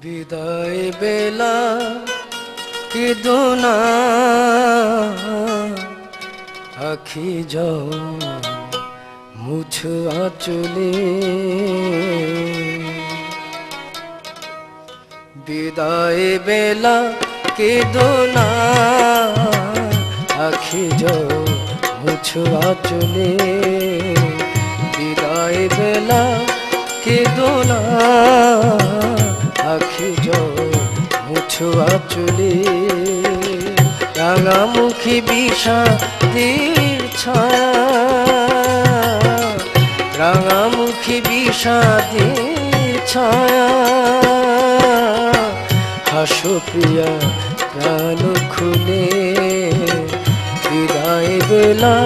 বিদায় বেলা কেদোনা আখি যাও মুছ আঁচলে বিদায় বেলা কেদোনা আখি যাও মুছ আঁচলে বিদায় বেলা কেদোনা আখি যাও মুছ আঁচলে রাঙামুখী বিষাদের ছায়া রাঙামুখী বিষাদের ছায়া হাসো প্রিয়া প্রাণ খুলে বিদায় বেলা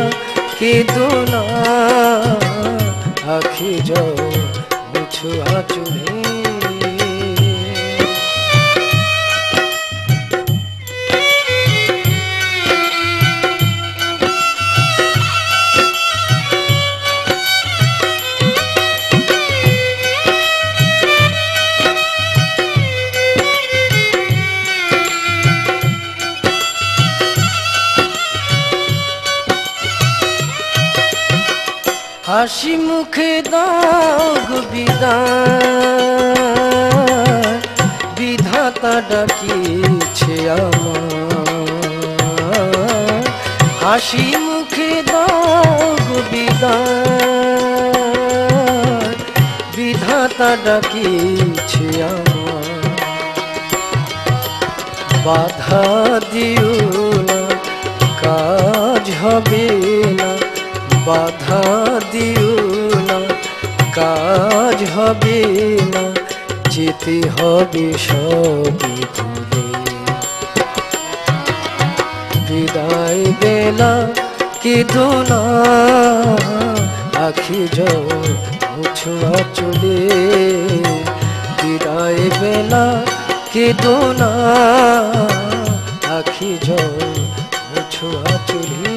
কেদোনা আখি যাও মুছ আঁচলে হাসি মুখে দাও বিদায় বিধাতা ডাকিছে আমার হাসি মুখে দাও বিদায় বিধাতা ডাকিছে আমার বাধা দিও না কাজ হবে না বাধা দিও না কাজ হবে না যেতে হবে সবই ভুলে বিদায় বেলা কেদোনা আখি যাও মুছ আঁচলে বিদায় বেলা কেদোনা আখি যাও মুছ আঁচলে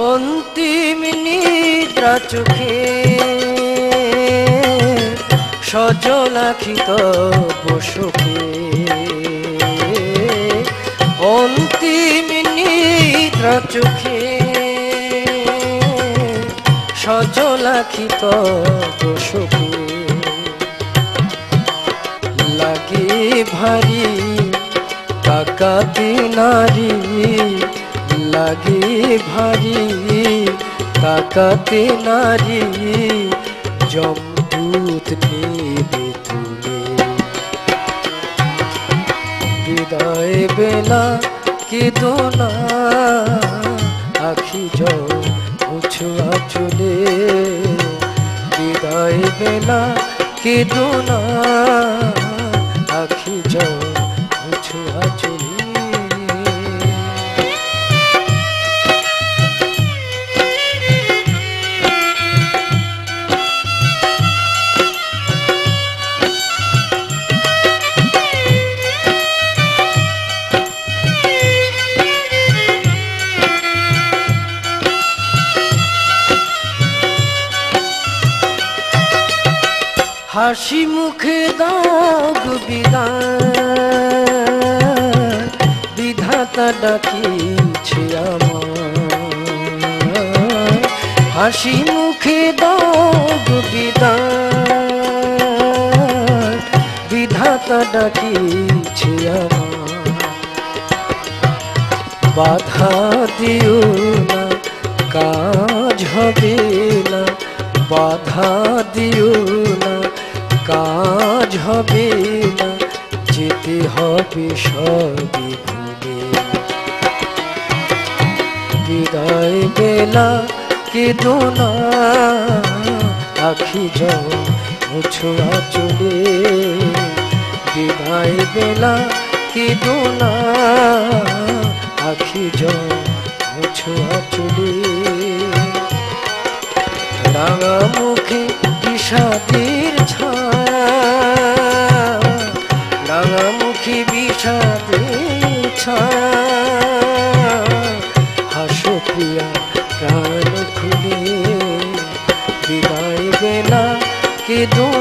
অন্তিম নিদ্রা চোখে সজল আখি তব শোকে অন্তিম নিদ্রা চোখে সজল আখি তব শোকে লাগে ভারী তাকাতে নারী লাগে ভারী তাকাতে নারী যমদূত নেবে তুলে বিদায় বেলা কেদোনা আখি যাও মুছ আঁচলে বিদায় বেলা কেদোনা আখি যাও মুছ আঁচলে হাসি মুখে দাও বিদায় বিধাতা ডাকিছে আমার হাসি মুখে দাও বিদায় বিধাতা ডাকিছে আমার বাধা দিও না কাজ হবে না বাধা দিও না কাজ হবে না যেতে হবে সবই ভুলে বিদায় বেলা কেদোনা আখি যাও মুছ আঁচলে বিদায় বেলা কেদোনা আখি যাও মুছো আঁচলে রাঙা মুখে বিষাদের ছায়া রাঙা মুখে বিষাদের ছায়া হাসো প্রিয়া প্রাণ খুলে বিদায় বেলা কেঁদো